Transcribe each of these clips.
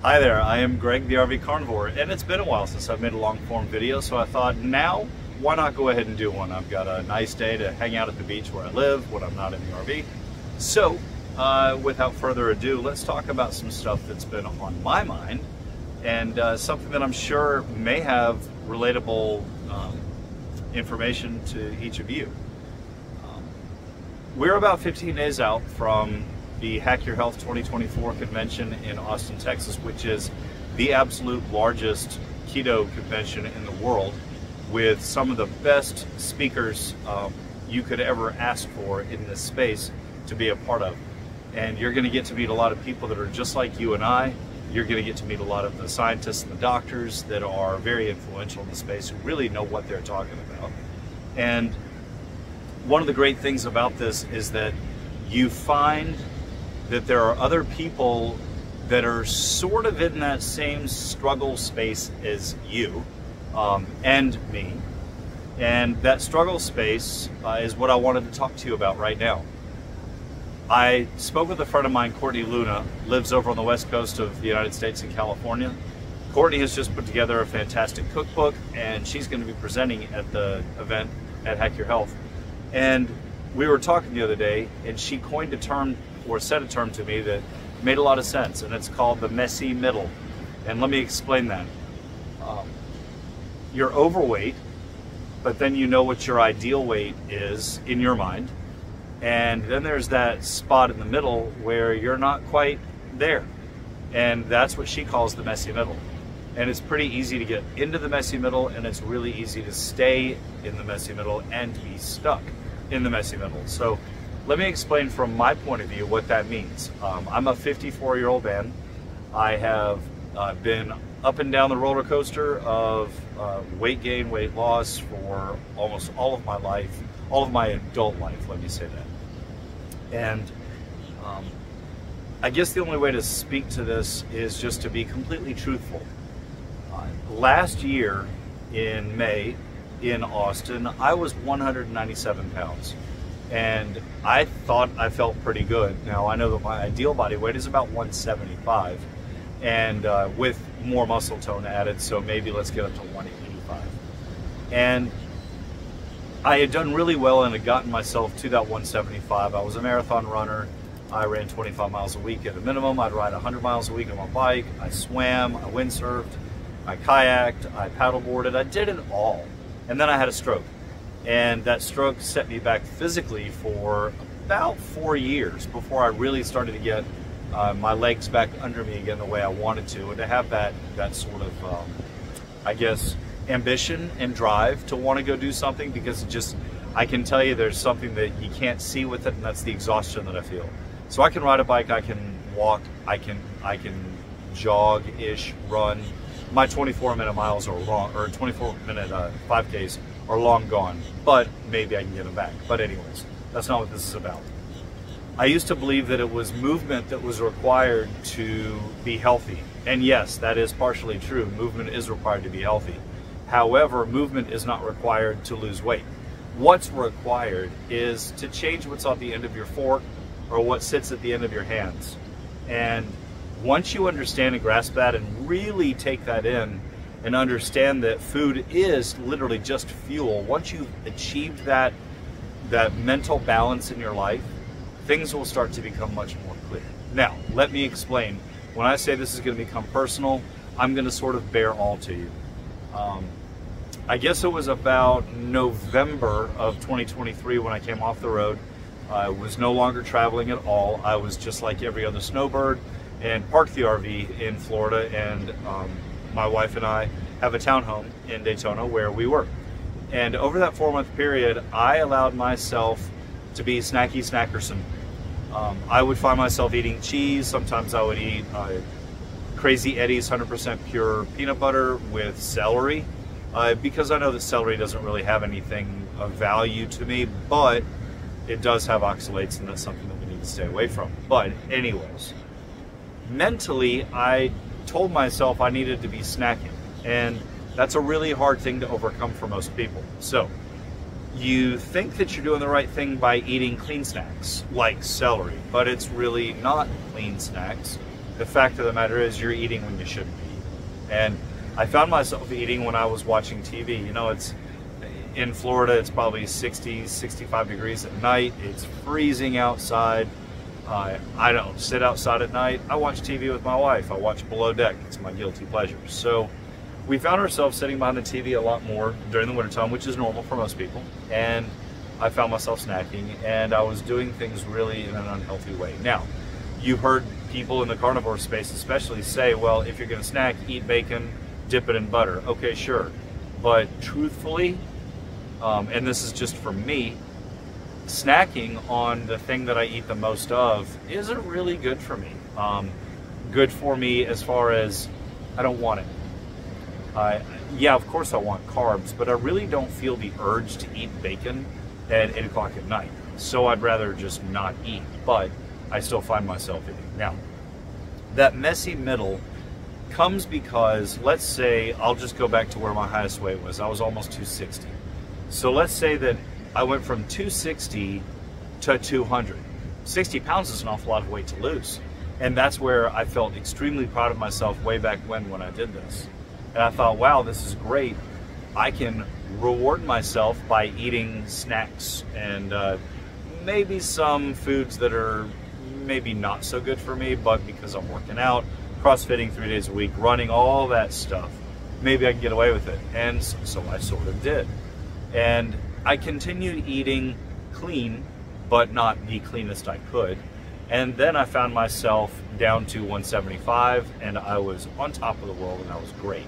Hi there, I am Greg the RV Carnivore, and it's been a while since I've made a long form video, so I thought now, why not go ahead and do one? I've got a nice day to hang out at the beach where I live when I'm not in the RV. So, without further ado, let's talk about some stuff that's been on my mind, and something that I'm sure may have relatable information to each of you. We're about 15 days out from the Hack Your Health 2024 convention in Austin, Texas, which is the absolute largest keto convention in the world, with some of the best speakers you could ever ask for in this space to be a part of. And you're going to get to meet a lot of people that are just like you and I. You're going to get to meet a lot of the scientists and the doctors that are very influential in the space, who really know what they're talking about. And one of the great things about this is that you find that there are other people that are sort of in that same struggle space as you and me. And that struggle space is what I wanted to talk to you about right now. I spoke with a friend of mine, Courtney Luna, lives over on the west coast of the United States in California. Courtney has just put together a fantastic cookbook, and she's going to be presenting at the event at Hack Your Health. And we were talking the other day, and she coined a term, or said a term to me that made a lot of sense, and it's called the messy middle. And let me explain that. You're overweight, but then you know what your ideal weight is in your mind, and then there's that spot in the middle where you're not quite there, and that's what she calls the messy middle. And it's pretty easy to get into the messy middle, and it's really easy to stay in the messy middle and to be stuck in the messy middle. So let me explain from my point of view what that means. I'm a 54-year-old man. I have been up and down the roller coaster of weight gain, weight loss for almost all of my life, all of my adult life, let me say that. And I guess the only way to speak to this is just to be completely truthful. Last year in May in Austin, I was 197 pounds. And I thought I felt pretty good. Now, I know that my ideal body weight is about 175, and with more muscle tone added, so maybe let's get up to 185. And I had done really well and had gotten myself to that 175. I was a marathon runner. I ran 25 miles a week at a minimum. I'd ride 100 miles a week on my bike. I swam, I windsurfed, I kayaked, I paddleboarded. I did it all. And then I had a stroke. And that stroke set me back physically for about 4 years before I really started to get my legs back under me again the way I wanted to, and to have that sort of, I guess, ambition and drive to want to go do something, because it just, I can tell you there's something that you can't see with it, and that's the exhaustion that I feel. So I can ride a bike, I can walk, I can jog-ish, run. My 24-minute miles are long, or 24-minute 5Ks are long gone, but maybe I can get them back. But anyways, that's not what this is about. I used to believe that it was movement that was required to be healthy. And yes, that is partially true. Movement is required to be healthy. However, movement is not required to lose weight. What's required is to change what's on the end of your fork, or what sits at the end of your hands. And once you understand and grasp that and really take that in, and understand that food is literally just fuel, once you've achieved that mental balance in your life, things will start to become much more clear. Now, let me explain. When I say this is going to become personal, I'm going to sort of bear all to you. I guess it was about November of 2023 when I came off the road. I was no longer traveling at all. I was just like every other snowbird, and parked the RV in Florida, and my wife and I have a townhome in Daytona where we work. And over that 4-month period, I allowed myself to be snacky snackerson. I would find myself eating cheese. Sometimes I would eat Crazy Eddie's 100% pure peanut butter with celery, because I know that celery doesn't really have anything of value to me, but it does have oxalates, and that's something that we need to stay away from. But anyways, mentally, I told myself I needed to be snacking, and that's a really hard thing to overcome for most people. So you think that you're doing the right thing by eating clean snacks like celery, but it's really not clean snacks. the fact of the matter is you're eating when you shouldn't be. And I found myself eating when I was watching TV. You know, it's in Florida, it's probably 60, 65 degrees at night. It's freezing outside. I don't sit outside at night. I watch TV with my wife. I watch Below Deck. It's my guilty pleasure. So we found ourselves sitting behind the TV a lot more during the wintertime, which is normal for most people. And I found myself snacking, and I was doing things really in an unhealthy way. Now, you heard people in the carnivore space especially say, well, if you're going to snack, eat bacon, dip it in butter. Okay, sure. But truthfully, and this is just for me, snacking on the thing that I eat the most of isn't really good for me. Good for me as far as I don't want it. Yeah, of course I want carbs, but I really don't feel the urge to eat bacon at 8 o'clock at night. So I'd rather just not eat, but I still find myself eating. Now, that messy middle comes because, let's say, I'll just go back to where my highest weight was. I was almost 260. So let's say that I went from 260 to 200. 60 pounds is an awful lot of weight to lose. And that's where I felt extremely proud of myself way back when I did this. And I thought, wow, this is great. I can reward myself by eating snacks and maybe some foods that are maybe not so good for me, but because I'm working out, crossfitting 3 days a week, running, all that stuff, maybe I can get away with it. And so I sort of did. And I continued eating clean, but not the cleanest I could. And then I found myself down to 175, and I was on top of the world, and I was great.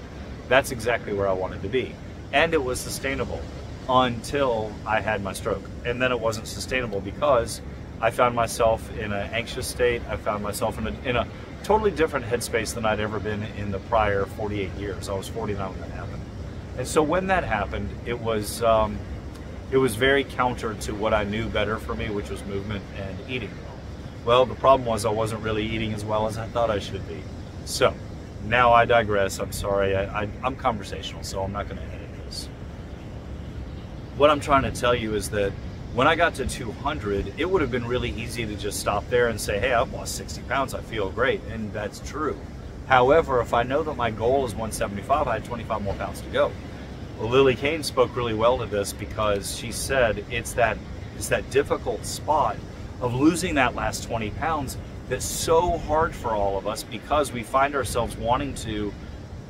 That's exactly where I wanted to be. And it was sustainable until I had my stroke. And then it wasn't sustainable because I found myself in an anxious state. I found myself in a totally different headspace than I'd ever been in the prior 48 years. I was 49 when that happened. And so when that happened, it was very counter to what I knew better for me, which was movement and eating. Well, the problem was I wasn't really eating as well as I thought I should be. So now I digress. I'm sorry. I'm conversational, so I'm not going to edit this. What I'm trying to tell you is that when I got to 200, it would have been really easy to just stop there and say, hey, I've lost 60 pounds. I feel great. And that's true. However, if I know that my goal is 175, I had 25 more pounds to go. Well, Lillie Kane spoke really well to this because she said it's that difficult spot of losing that last 20 pounds that's so hard for all of us because we find ourselves wanting to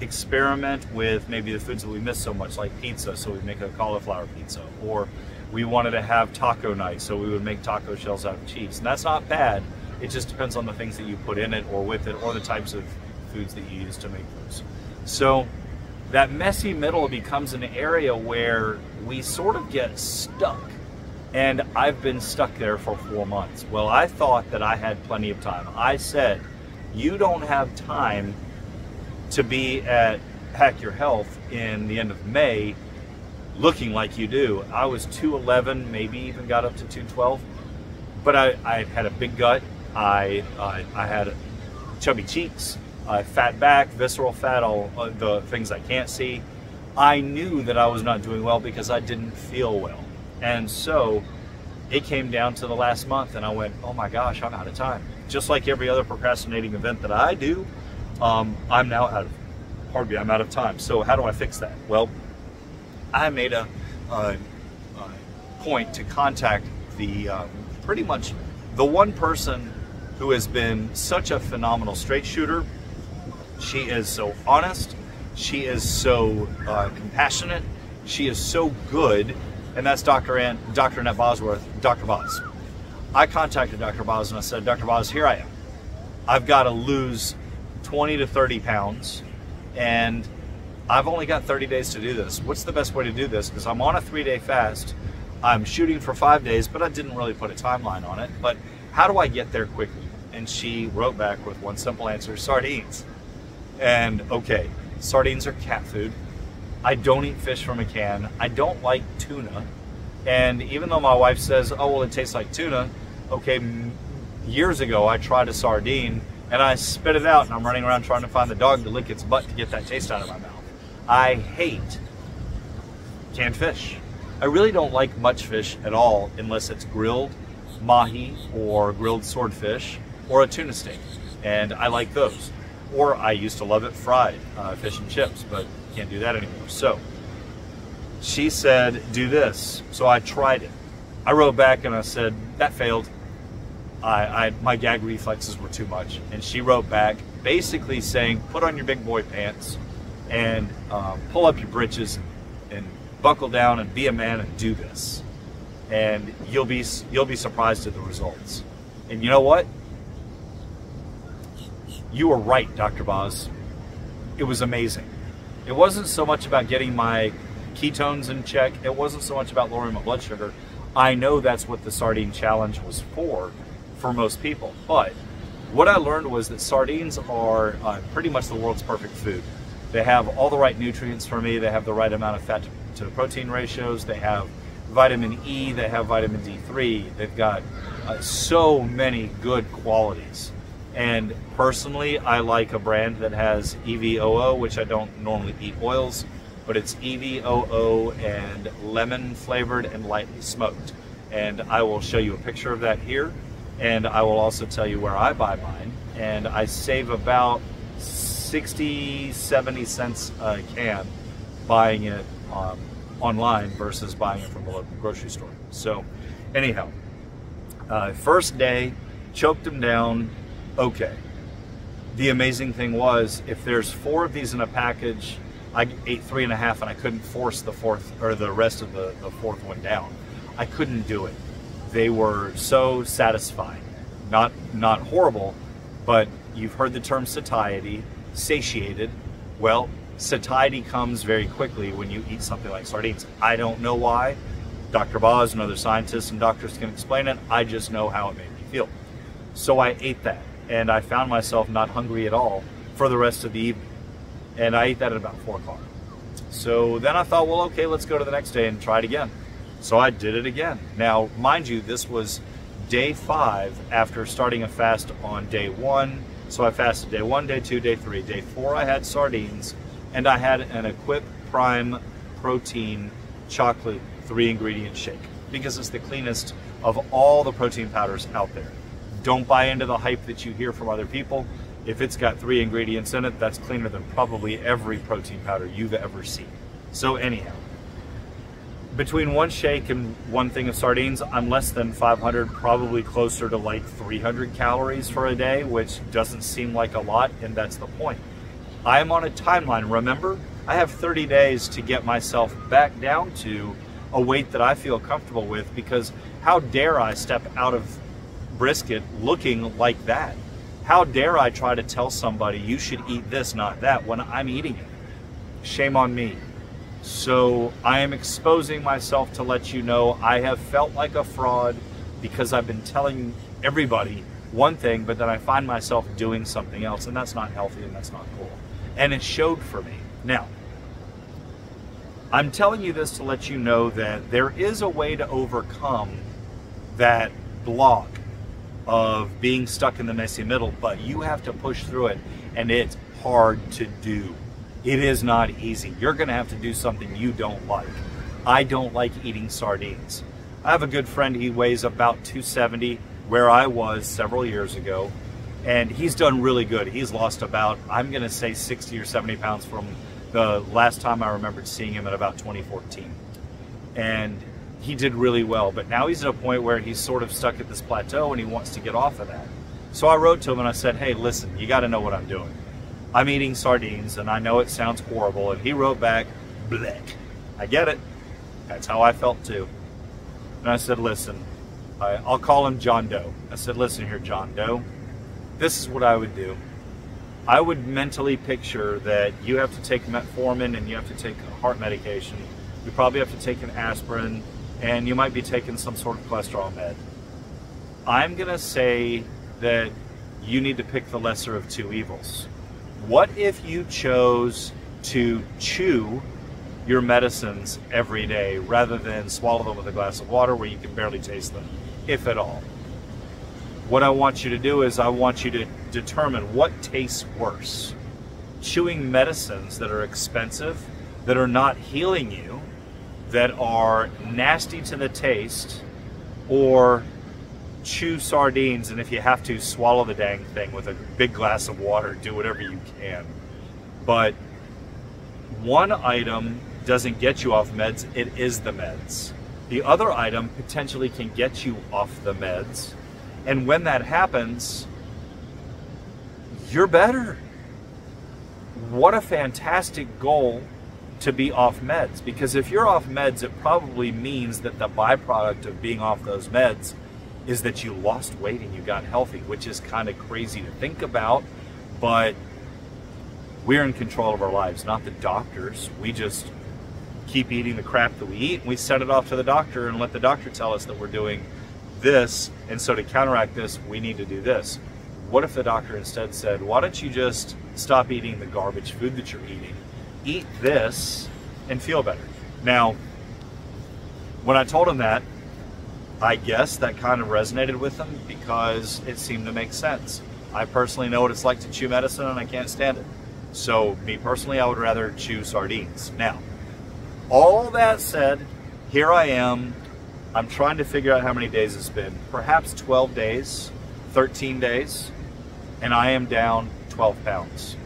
experiment with maybe the foods that we miss so much, like pizza, so we make a cauliflower pizza, or we wanted to have taco night, so we would make taco shells out of cheese. And that's not bad. It just depends on the things that you put in it or with it or the types of foods that you use to make those. So that messy middle becomes an area where we sort of get stuck. And I've been stuck there for 4 months. Well, I thought that I had plenty of time. I said, you don't have time to be at Hack Your Health in the end of May looking like you do. I was 211, maybe even got up to 212. But I had a big gut. I had chubby cheeks, fat back, visceral fat, all the things I can't see. I knew that I was not doing well because I didn't feel well. And so it came down to the last month and I went, oh my gosh, I'm out of time. Just like every other procrastinating event that I do, I'm now out of time. So how do I fix that? Well, I made a point to contact the pretty much the one person who has been such a phenomenal straight shooter. She is so honest. She is so compassionate. She is so good. And that's Dr. Annette Bosworth, Dr. Boz. I contacted Dr. Boz and I said, Dr. Boz, here I am. I've got to lose 20 to 30 pounds and I've only got 30 days to do this. What's the best way to do this? Because I'm on a 3-day fast. I'm shooting for 5 days, but I didn't really put a timeline on it. But how do I get there quickly? And she wrote back with one simple answer: sardines. And okay, sardines are cat food. I don't eat fish from a can. I don't like tuna. And even though my wife says, oh, well, it tastes like tuna, okay, years ago I tried a sardine and I spit it out and I'm running around trying to find the dog to lick its butt to get that taste out of my mouth. I hate canned fish. I really don't like much fish at all unless it's grilled mahi or grilled swordfish or a tuna steak. and I like those. Or I used to love it fried, fish and chips, but can't do that anymore. So she said, do this. So I tried it. I wrote back and I said, that failed. My gag reflexes were too much. And she wrote back basically saying, put on your big boy pants and pull up your britches and buckle down and be a man and do this. And you'll be surprised at the results. And you know what? You were right, Dr. Boz. It was amazing. It wasn't so much about getting my ketones in check. It wasn't so much about lowering my blood sugar. I know that's what the sardine challenge was for most people. But what I learned was that sardines are pretty much the world's perfect food. They have all the right nutrients for me. They have the right amount of fat to protein ratios. They have vitamin E. They have vitamin D3. They've got so many good qualities. And personally, I like a brand that has EVOO, which I don't normally eat oils, but it's EVOO and lemon flavored and lightly smoked. And I will show you a picture of that here. And I will also tell you where I buy mine. And I save about 60, 70 cents a can buying it online versus buying it from the local grocery store. So anyhow, first day, choked them down. Okay. The amazing thing was, if there's 4 of these in a package, I ate 3.5 and I couldn't force the fourth or the rest of the fourth one down. I couldn't do it. They were so satisfying. Not horrible, but you've heard the term satiety, satiated. Well, satiety comes very quickly when you eat something like sardines. I don't know why. Dr. Boz and other scientists and doctors can explain it. I just know how it made me feel. So I ate that, and I found myself not hungry at all for the rest of the evening. And I ate that at about 4 o'clock. So then I thought, well, okay, let's go to the next day and try it again. So I did it again. Now, mind you, this was day 5 after starting a fast on day 1. So I fasted day 1, day 2, day 3. Day 4, I had sardines, and I had an Equip Prime protein chocolate 3-ingredient shake because it's the cleanest of all the protein powders out there. Don't buy into the hype that you hear from other people. If it's got 3 ingredients in it, that's cleaner than probably every protein powder you've ever seen. So anyhow, between one shake and one thing of sardines, I'm less than 500, probably closer to like 300 calories for a day, which doesn't seem like a lot, and that's the point. I am on a timeline, remember? I have 30 days to get myself back down to a weight that I feel comfortable with, because how dare I step out of brisket looking like that? How dare I try to tell somebody you should eat this, not that, when I'm eating it? Shame on me. So I am exposing myself to let you know I have felt like a fraud because I've been telling everybody one thing, but then I find myself doing something else, and that's not healthy and that's not cool. And it showed for me. Now, I'm telling you this to let you know that there is a way to overcome that block of being stuck in the messy middle, but you have to push through it, and it's hard to do. It is not easy. You're gonna have to do something you don't like. I don't like eating sardines. I have a good friend, he weighs about 270, where I was several years ago, and he's done really good. He's lost about, I'm gonna say 60 or 70 pounds from the last time I remembered seeing him at about 2014. And he did really well, but now he's at a point where he's sort of stuck at this plateau and he wants to get off of that. So I wrote to him and I said, hey, listen, you gotta know what I'm doing. I'm eating sardines and I know it sounds horrible. And he wrote back, blech. I get it. That's how I felt too. And I said, listen, I'll call him John Doe. I said, listen here, John Doe, this is what I would do. I would mentally picture that you have to take metformin and you have to take heart medication. You probably have to take an aspirin, and you might be taking some sort of cholesterol med. I'm gonna say that you need to pick the lesser of 2 evils. What if you chose to chew your medicines every day rather than swallow them with a glass of water where you can barely taste them, if at all? What I want you to do is I want you to determine what tastes worse. Chewing medicines that are expensive, that are not healing you, that are nasty to the taste, or chew sardines, and if you have to, swallow the dang thing with a big glass of water. Do whatever you can. But one item doesn't get you off meds, it is the meds. The other item potentially can get you off the meds. And when that happens, you're better. What a fantastic goal to be off meds. Because if you're off meds, it probably means that the byproduct of being off those meds is that you lost weight and you got healthy, which is kind of crazy to think about, but we're in control of our lives, not the doctors. We just keep eating the crap that we eat, and we send it off to the doctor and let the doctor tell us that we're doing this, and so to counteract this, we need to do this. What if the doctor instead said, why don't you just stop eating the garbage food that you're eating, eat this, and feel better? Now, when I told him that, I guess that kind of resonated with him because it seemed to make sense. I personally know what it's like to chew medicine, and I can't stand it. So, me personally, I would rather chew sardines. Now, all that said, here I am. I'm trying to figure out how many days it's been. Perhaps 12 days, 13 days, and I am down 12 pounds.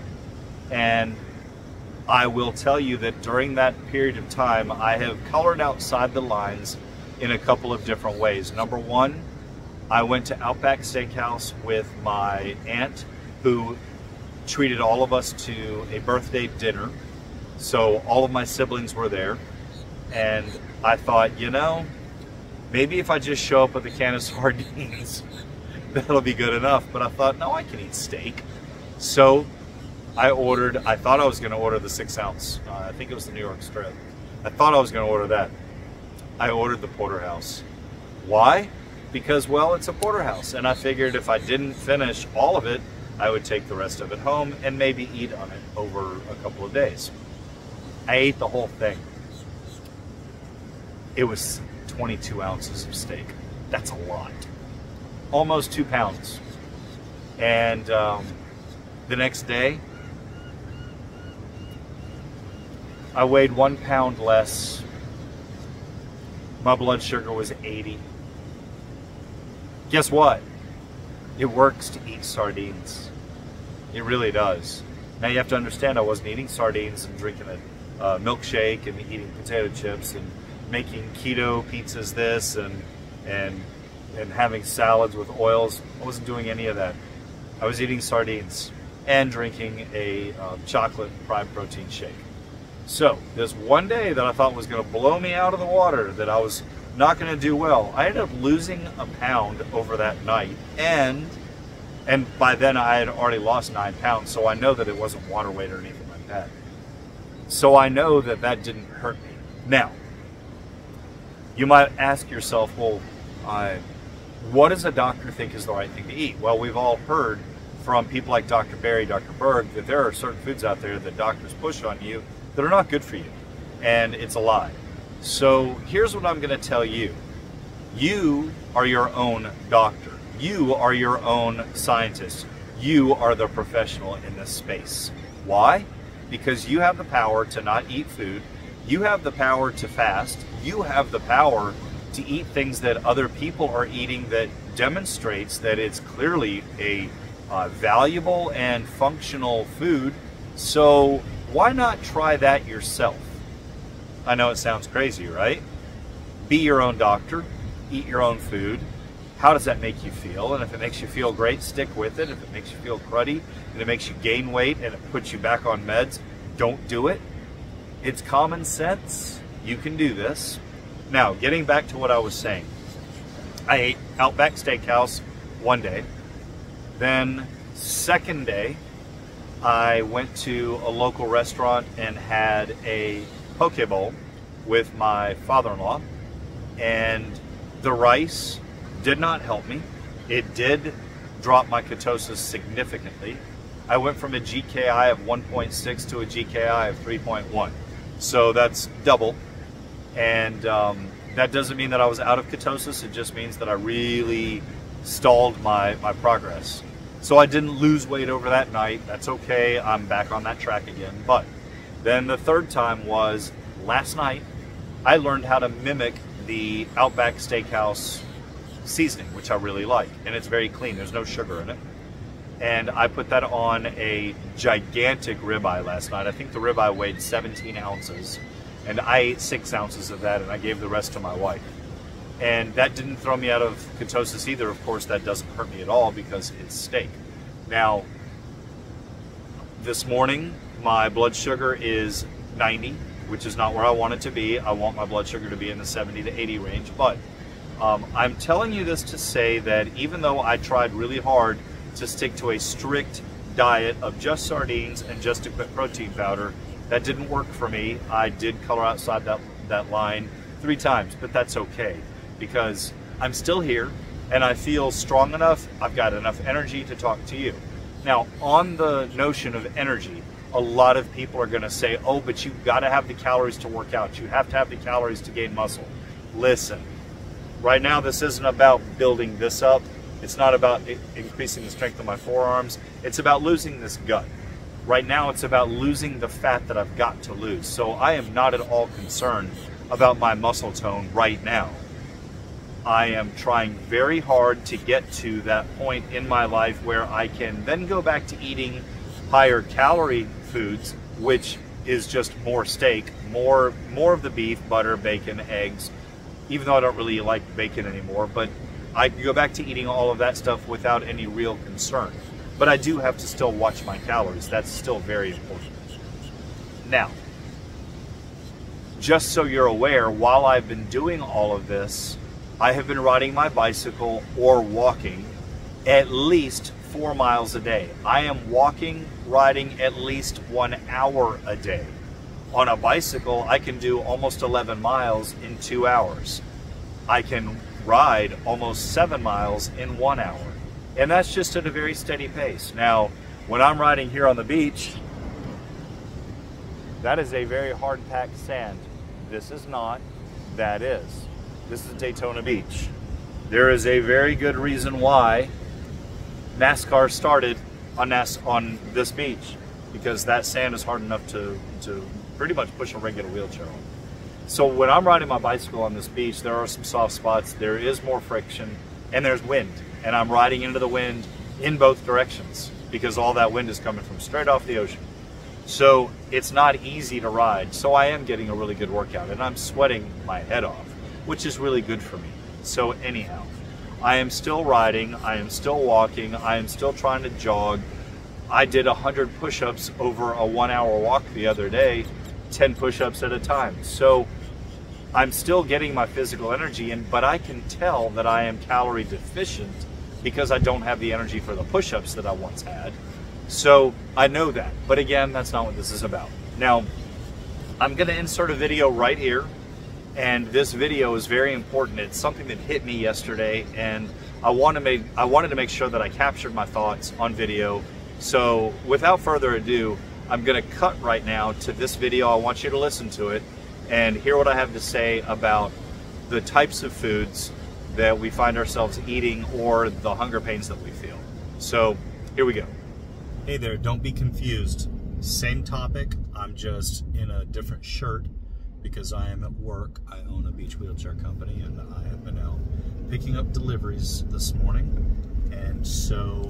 And I will tell you that during that period of time, I have colored outside the lines in a couple of different ways. Number one, I went to Outback Steakhouse with my aunt, who treated all of us to a birthday dinner. So all of my siblings were there, and I thought, you know, maybe if I just show up with a can of sardines, that'll be good enough. But I thought, no, I can eat steak. So I thought I was going to order the 6-ounce. I think it was the New York strip. I thought I was going to order that. I ordered the porterhouse. Why? Because, well, it's a porterhouse, and I figured if I didn't finish all of it, I would take the rest of it home and maybe eat on it over a couple of days. I ate the whole thing. It was 22 ounces of steak. That's a lot. Almost 2 pounds. And the next day, I weighed 1 pound less. My blood sugar was 80. Guess what? It works to eat sardines. It really does. Now you have to understand, I wasn't eating sardines and drinking a milkshake and eating potato chips and making keto pizzas and having salads with oils. I wasn't doing any of that. I was eating sardines and drinking a chocolate prime protein shake. So this one day that I thought was going to blow me out of the water, that I was not going to do well, I ended up losing a pound over that night, and by then I had already lost 9 pounds, so I know that it wasn't water weight or anything like that. So I know that that didn't hurt me. Now, you might ask yourself, well, what does a doctor think is the right thing to eat? Well, we've all heard from people like Dr. Berry, Dr. Berg, that there are certain foods out there that doctors push on you that are not good for you, and it's a lie. So here's what I'm going to tell you. You are your own doctor. You are your own scientist. You are the professional in this space. Why? Because you have the power to not eat food. You have the power to fast. You have the power to eat things that other people are eating that demonstrates that it's clearly a valuable and functional food. So why not try that yourself? I know it sounds crazy, right? Be your own doctor, eat your own food. How does that make you feel? And if it makes you feel great, stick with it. If it makes you feel cruddy and it makes you gain weight and it puts you back on meds, don't do it. It's common sense. You can do this. Now, getting back to what I was saying. I ate Outback Steakhouse one day. Then, second day, I went to a local restaurant and had a poke bowl with my father-in-law, and the rice did not help me. It did drop my ketosis significantly. I went from a GKI of 1.6 to a GKI of 3.1, so that's double. And that doesn't mean that I was out of ketosis. It just means that I really stalled my progress. So I didn't lose weight over that night. That's okay. I'm back on that track again. But then the third time was last night. I learned how to mimic the Outback Steakhouse seasoning, which I really like, and it's very clean. There's no sugar in it. And I put that on a gigantic ribeye last night. I think the ribeye weighed 17 ounces, and I ate 6 ounces of that, and I gave the rest to my wife. And that didn't throw me out of ketosis either. Of course, that doesn't hurt me at all because it's steak. Now, this morning, my blood sugar is 90, which is not where I want it to be. I want my blood sugar to be in the 70 to 80 range, but I'm telling you this to say that even though I tried really hard to stick to a strict diet of just sardines and just a quick protein powder, that didn't work for me. I did color outside that line 3 times, but that's okay because I'm still here and I feel strong enough. I've got enough energy to talk to you. Now, on the notion of energy, a lot of people are going to say, oh, but you've got to have the calories to work out. You have to have the calories to gain muscle. Listen, right now this isn't about building this up. It's not about increasing the strength of my forearms. It's about losing this gut. Right now it's about losing the fat that I've got to lose. So I am not at all concerned about my muscle tone right now. I am trying very hard to get to that point in my life where I can then go back to eating higher calorie foods, which is just more steak, more of the beef, butter, bacon, eggs, even though I don't really like bacon anymore, but I can go back to eating all of that stuff without any real concern. But I do have to still watch my calories. That's still very important. Now, just so you're aware, while I've been doing all of this, I have been riding my bicycle or walking at least 4 miles a day. I am riding at least 1 hour a day. On a bicycle, I can do almost 11 miles in 2 hours. I can ride almost 7 miles in 1 hour. And that's just at a very steady pace. Now, when I'm riding here on the beach, that is a very hard-packed sand. This is not, that is. This is Daytona Beach. There is a very good reason why NASCAR started on this beach, because that sand is hard enough to pretty much push a regular wheelchair on. So when I'm riding my bicycle on this beach, there are some soft spots, there is more friction, and there's wind. And I'm riding into the wind in both directions because all that wind is coming from straight off the ocean. So it's not easy to ride. So I am getting a really good workout and I'm sweating my head off, which is really good for me. So anyhow, I am still riding, I am still walking, I am still trying to jog. I did 100 push-ups over a 1 hour walk the other day, 10 push-ups at a time. So I'm still getting my physical energy in, but I can tell that I am calorie deficient because I don't have the energy for the push-ups that I once had. So I know that, but again, that's not what this is about. Now, I'm gonna insert a video right here, and this video is very important. It's something that hit me yesterday, and I wanted to make sure that I captured my thoughts on video. So without further ado, I'm gonna cut right now to this video. I want you to listen to it and hear what I have to say about the types of foods that we find ourselves eating or the hunger pains that we feel. So here we go. Hey there, don't be confused. Same topic, I'm just in a different shirt because I am at work. I own a beach wheelchair company and I have been out picking up deliveries this morning. And so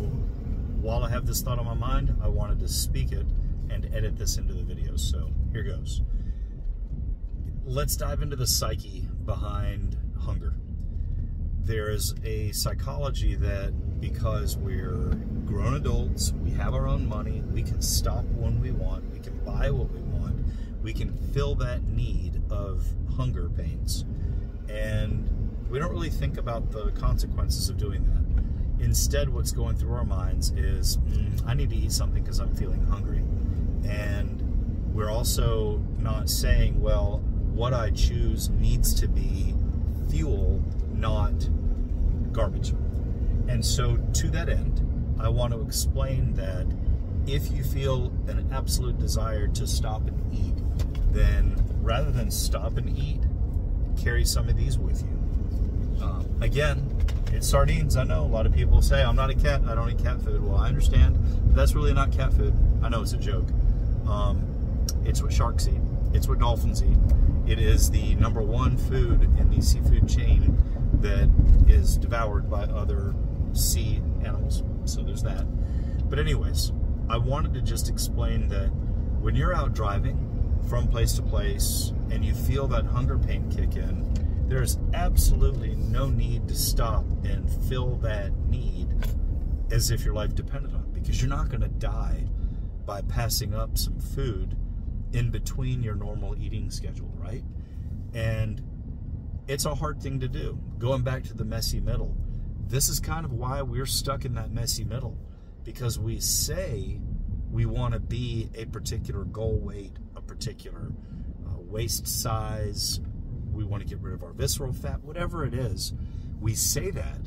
while I have this thought on my mind, I wanted to speak it and edit this into the video. So here goes. Let's dive into the psyche behind hunger. There is a psychology that because we're grown adults, we have our own money, we can stop when we want, we can buy what we want, we can fill that need of hunger pains. And we don't really think about the consequences of doing that. Instead, what's going through our minds is, I need to eat something because I'm feeling hungry. And we're also not saying, well, what I choose needs to be fuel, not garbage. And so to that end, I want to explain that if you feel an absolute desire to stop and eat, then rather than stop and eat, carry some of these with you. Again, it's sardines. I know a lot of people say, I'm not a cat, I don't eat cat food. Well, I understand, but that's really not cat food. I know it's a joke. It's what sharks eat. It's what dolphins eat. It is the #1 food in the seafood chain that is devoured by other sea animals. So there's that. But anyways, I wanted to just explain that when you're out driving from place to place and you feel that hunger pain kick in, there's absolutely no need to stop and fill that need as if your life depended on it, because you're not going to die by passing up some food in between your normal eating schedule, right? And it's a hard thing to do. Going back to the messy middle, this is kind of why we're stuck in that messy middle, because we say we want to be a particular goal weight, a particular waist size, we want to get rid of our visceral fat, whatever it is, we say that,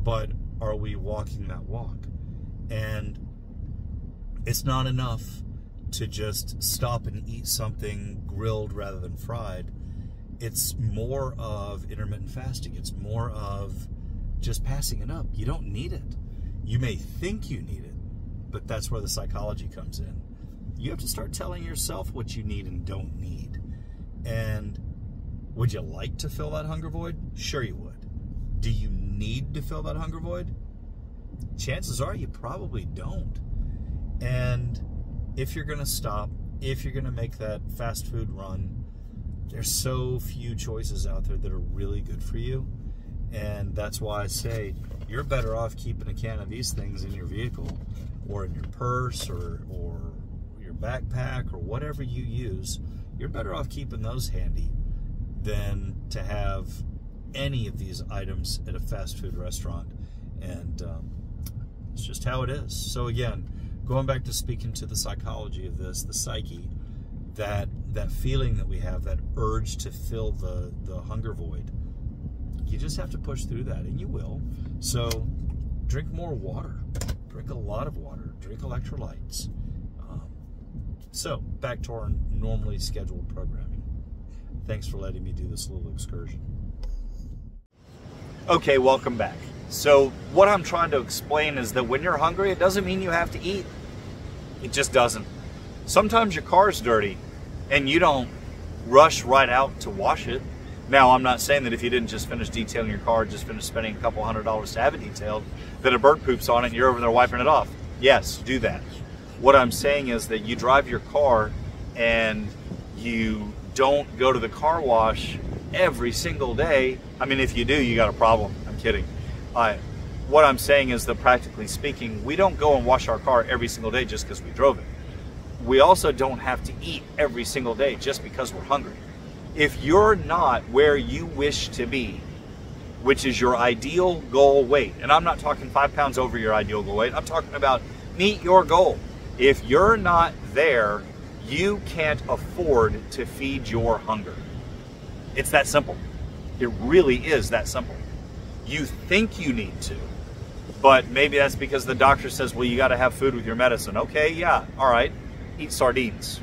but are we walking that walk? And it's not enough to just stop and eat something grilled rather than fried. It's more of intermittent fasting. It's more of just passing it up. You don't need it. You may think you need it, but that's where the psychology comes in. You have to start telling yourself what you need and don't need. And would you like to fill that hunger void? Sure you would. Do you need to fill that hunger void? Chances are you probably don't. And if you're going to stop, if you're going to make that fast food run, there's so few choices out there that are really good for you. And that's why I say you're better off keeping a can of these things in your vehicle or in your purse or your backpack or whatever you use. You're better off keeping those handy than to have any of these items at a fast food restaurant. And it's just how it is. So again, going back to speaking to the psychology of this, the psyche, that feeling that we have, that urge to fill the hunger void, you just have to push through that, and you will. So drink more water, drink a lot of water, drink electrolytes. So back to our normally scheduled programming. Thanks for letting me do this little excursion. Okay, welcome back. So what I'm trying to explain is that when you're hungry, it doesn't mean you have to eat. It just doesn't. Sometimes your car's dirty and you don't rush right out to wash it. Now, I'm not saying that if you didn't just finish detailing your car, just finish spending a couple $100s to have it detailed, that a bird poops on it and you're over there wiping it off. Yes, do that. What I'm saying is that you drive your car and you don't go to the car wash every single day. I mean, if you do, you got a problem. I'm kidding. What I'm saying is that practically speaking, we don't go and wash our car every single day just because we drove it. We also don't have to eat every single day just because we're hungry. If you're not where you wish to be, which is your ideal goal weight, and I'm not talking 5 pounds over your ideal goal weight, I'm talking about meet your goal. If you're not there, you can't afford to feed your hunger. It's that simple. It really is that simple. You think you need to, but maybe that's because the doctor says, well, you got to have food with your medicine. Okay, yeah, all right, eat sardines.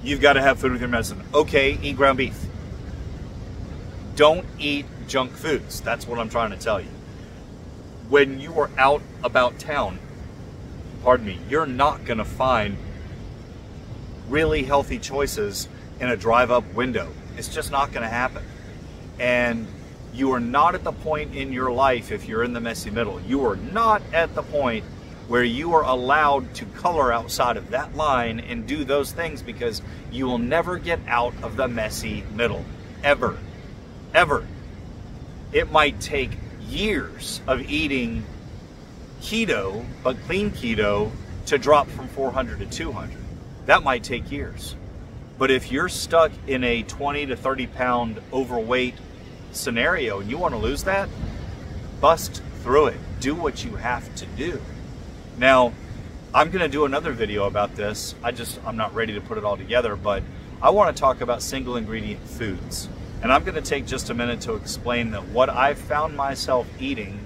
You've got to have food with your medicine. Okay, eat ground beef. Don't eat junk foods. That's what I'm trying to tell you. When you are out about town, pardon me, you're not going to find really healthy choices in a drive-up window. It's just not going to happen. And you are not at the point in your life, if you're in the messy middle, you are not at the point where you are allowed to color outside of that line and do those things, because you will never get out of the messy middle. Ever. Ever. It might take years of eating keto, but clean keto, to drop from 400 to 200. That might take years. But if you're stuck in a 20 to 30 pound overweight scenario and you want to lose that, bust through it. Do what you have to do. Now, I'm going to do another video about this. I'm not ready to put it all together, but I want to talk about single ingredient foods. And I'm going to take just a minute to explain that what I've found myself eating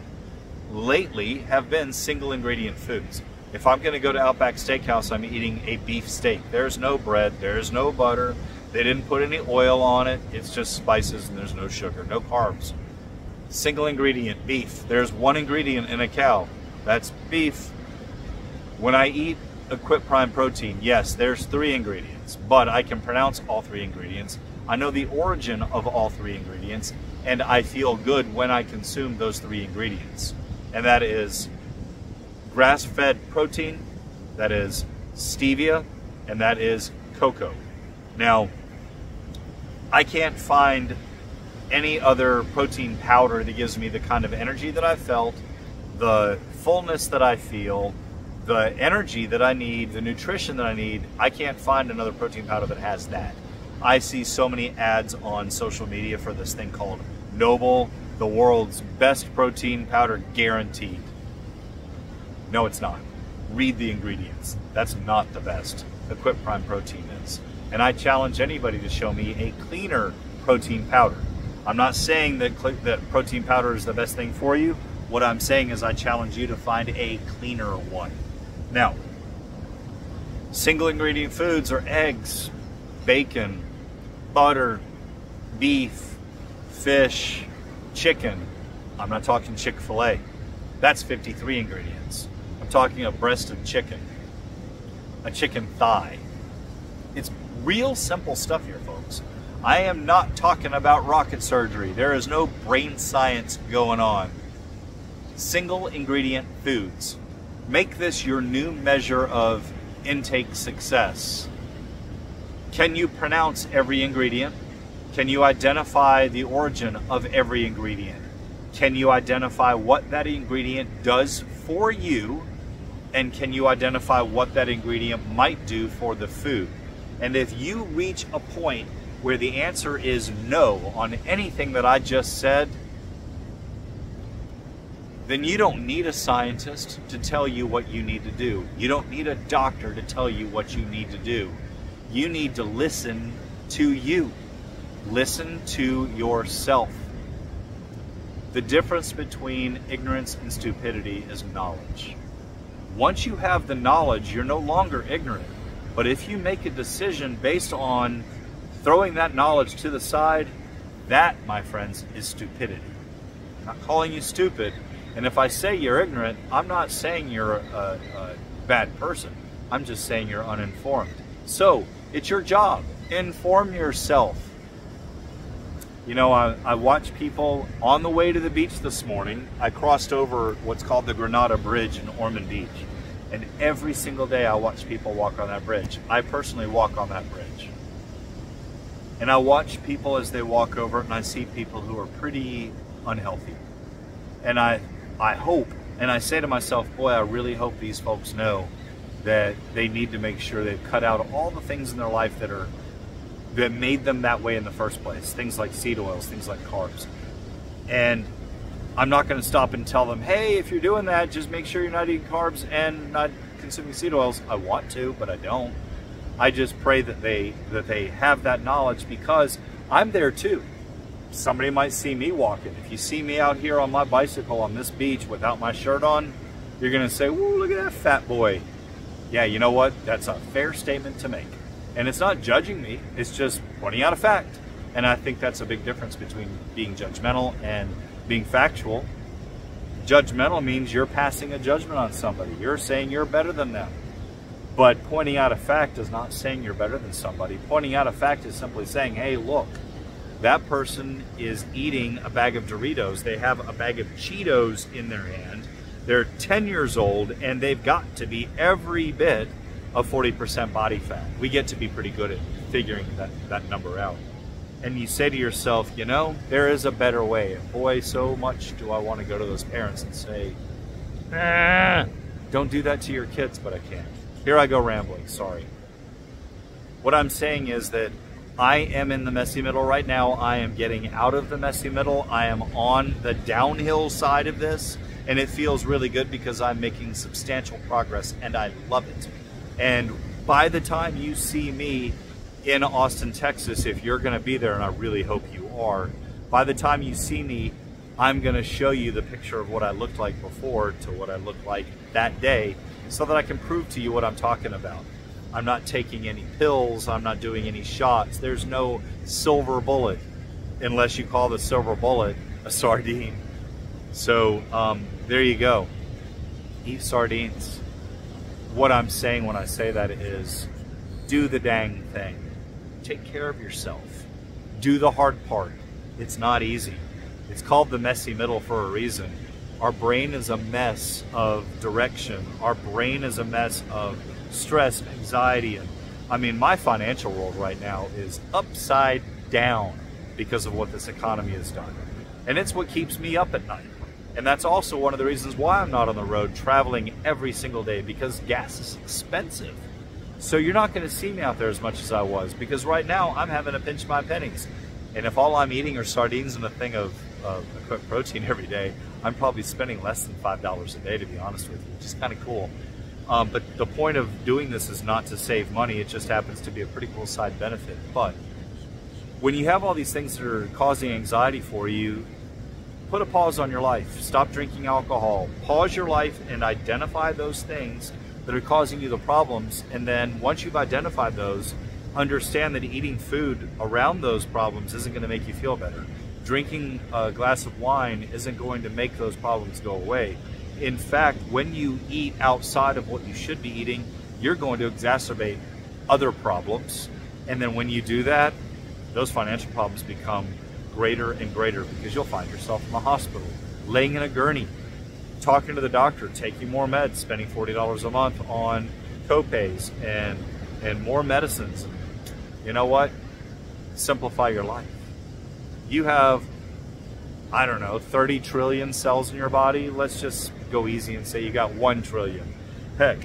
lately have been single ingredient foods. If I'm going to go to Outback Steakhouse, I'm eating a beef steak. There's no bread, there's no butter, they didn't put any oil on it, it's just spices and there's no sugar, no carbs. Single ingredient beef. There's one ingredient in a cow, that's beef. When I eat Equip Prime Protein, yes, there's 3 ingredients, but I can pronounce all 3 ingredients. I know the origin of all 3 ingredients, and I feel good when I consume those 3 ingredients. And that is grass-fed protein, that is stevia, and that is cocoa. Now, I can't find any other protein powder that gives me the kind of energy that I felt, the fullness that I feel, the energy that I need, the nutrition that I need. I can't find another protein powder that has that. I see so many ads on social media for this thing called Noble, the world's best protein powder guaranteed. No, it's not. Read the ingredients. That's not the best. Equip Prime Protein is. And I challenge anybody to show me a cleaner protein powder. I'm not saying that protein powder is the best thing for you. What I'm saying is I challenge you to find a cleaner one. Now, single ingredient foods are eggs, bacon, butter, beef, fish, chicken. I'm not talking Chick-fil-A. That's 53 ingredients. I'm talking a breast of chicken, a chicken thigh. It's real simple stuff here, folks. I am not talking about rocket surgery. There is no brain science going on. Single ingredient foods. Make this your new measure of intake success. Can you pronounce every ingredient? Can you identify the origin of every ingredient? Can you identify what that ingredient does for you? And can you identify what that ingredient might do for the food? And if you reach a point where the answer is no on anything that I just said, then you don't need a scientist to tell you what you need to do. You don't need a doctor to tell you what you need to do. You need to listen to you. Listen to yourself. The difference between ignorance and stupidity is knowledge. Once you have the knowledge, you're no longer ignorant. But if you make a decision based on throwing that knowledge to the side, that, my friends, is stupidity. I'm not calling you stupid. And if I say you're ignorant, I'm not saying you're a bad person. I'm just saying you're uninformed. So, it's your job. Inform yourself. You know, I watched people on the way to the beach this morning. I crossed over what's called the Granada Bridge in Ormond Beach. And every single day I watch people walk on that bridge. I personally walk on that bridge. And I watch people as they walk over it, and I see people who are pretty unhealthy. And I hope, and I say to myself, boy, I really hope these folks know that they need to make sure they've cut out all the things in their life that made them that way in the first place. Things like seed oils, things like carbs. And I'm not going to stop and tell them, hey, if you're doing that, just make sure you're not eating carbs and not consuming seed oils. I want to, but I don't. I just pray that they have that knowledge, because I'm there too. Somebody might see me walking. If you see me out here on my bicycle on this beach without my shirt on, you're going to say, whoa, look at that fat boy. Yeah, you know what? That's a fair statement to make. And it's not judging me. It's just pointing out a fact. And I think that's a big difference between being judgmental and being factual. Judgmental means you're passing a judgment on somebody. You're saying you're better than them. But pointing out a fact is not saying you're better than somebody. Pointing out a fact is simply saying, hey, look, that person is eating a bag of Doritos. They have a bag of Cheetos in their hand. They're 10 years old, and they've got to be every bit of 40% body fat. We get to be pretty good at figuring that number out. And you say to yourself, you know, there is a better way. And boy, so much do I want to go to those parents and say, don't do that to your kids, but I can't. Here I go rambling, sorry. What I'm saying is that I am in the messy middle right now. I am getting out of the messy middle. I am on the downhill side of this, and it feels really good because I'm making substantial progress, and I love it. And by the time you see me in Austin, Texas, if you're going to be there, and I really hope you are, by the time you see me, I'm going to show you the picture of what I looked like before to what I looked like that day, so that I can prove to you what I'm talking about. I'm not taking any pills. I'm not doing any shots. There's no silver bullet, unless you call the silver bullet a sardine. So there you go. Eat sardines. What I'm saying when I say that is, do the dang thing. Take care of yourself. Do the hard part. It's not easy. It's called the messy middle for a reason. Our brain is a mess of direction. Our brain is a mess of stress, anxiety, and I mean, my financial world right now is upside down because of what this economy has done. And it's what keeps me up at night. And that's also one of the reasons why I'm not on the road traveling every single day, because gas is expensive. So you're not going to see me out there as much as I was, because right now I'm having to pinch my pennies. And if all I'm eating are sardines and a thing of cooked protein every day, I'm probably spending less than $5 a day, to be honest with you, which is kind of cool. But the point of doing this is not to save money. It just happens to be a pretty cool side benefit. But when you have all these things that are causing anxiety for you, put a pause on your life. Stop drinking alcohol. Pause your life and identify those things that are causing you the problems. And then once you've identified those, understand that eating food around those problems isn't going to make you feel better. Drinking a glass of wine isn't going to make those problems go away. In fact, when you eat outside of what you should be eating, you're going to exacerbate other problems. And then when you do that, those financial problems become greater and greater, because you'll find yourself in the hospital, laying in a gurney, talking to the doctor, taking more meds, spending $40 a month on co-pays and more medicines. You know what? Simplify your life. You have, I don't know, 30 trillion cells in your body. Let's just go easy and say you got 1 trillion. Heck,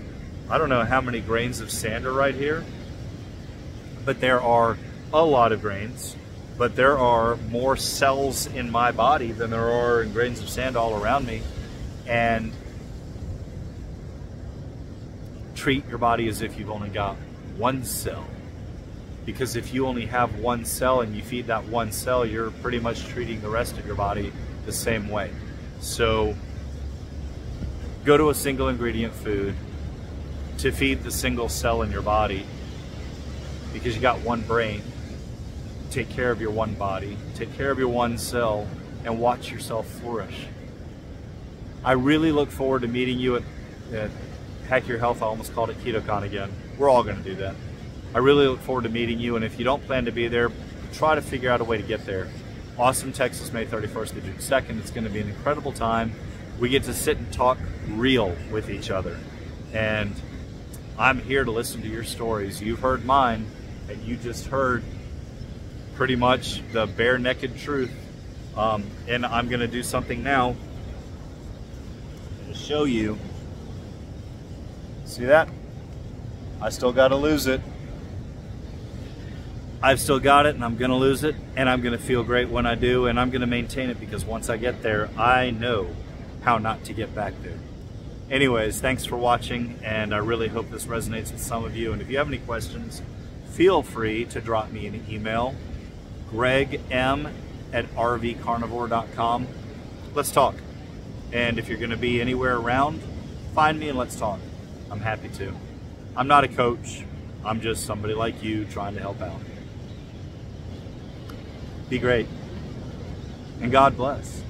I don't know how many grains of sand are right here, but there are a lot of grains. But there are more cells in my body than there are in grains of sand all around me. And treat your body as if you've only got 1 cell. Because if you only have 1 cell and you feed that 1 cell, you're pretty much treating the rest of your body the same way. So go to a single ingredient food to feed the single cell in your body, because you got 1 brain. Take care of your 1 body, take care of your 1 cell, and watch yourself flourish. I really look forward to meeting you at Hack Your Health. I almost called it KetoCon again. We're all going to do that. I really look forward to meeting you, and if you don't plan to be there, try to figure out a way to get there. Austin, Texas, May 31st to June 2nd. It's going to be an incredible time. We get to sit and talk real with each other. And I'm here to listen to your stories. You've heard mine, and you just heard pretty much the bare naked truth. And I'm going to do something now to show you. See that? I still got to lose it. I've still got it, and I'm going to lose it, and I'm going to feel great when I do, and I'm going to maintain it, because once I get there, I know how not to get back there. Anyways, thanks for watching, and I really hope this resonates with some of you. And if you have any questions, feel free to drop me an email, gregm@rvcarnivore.com. Let's talk. And if you're going to be anywhere around, find me and let's talk. I'm happy to. I'm not a coach. I'm just somebody like you trying to help out. Be great. And God bless.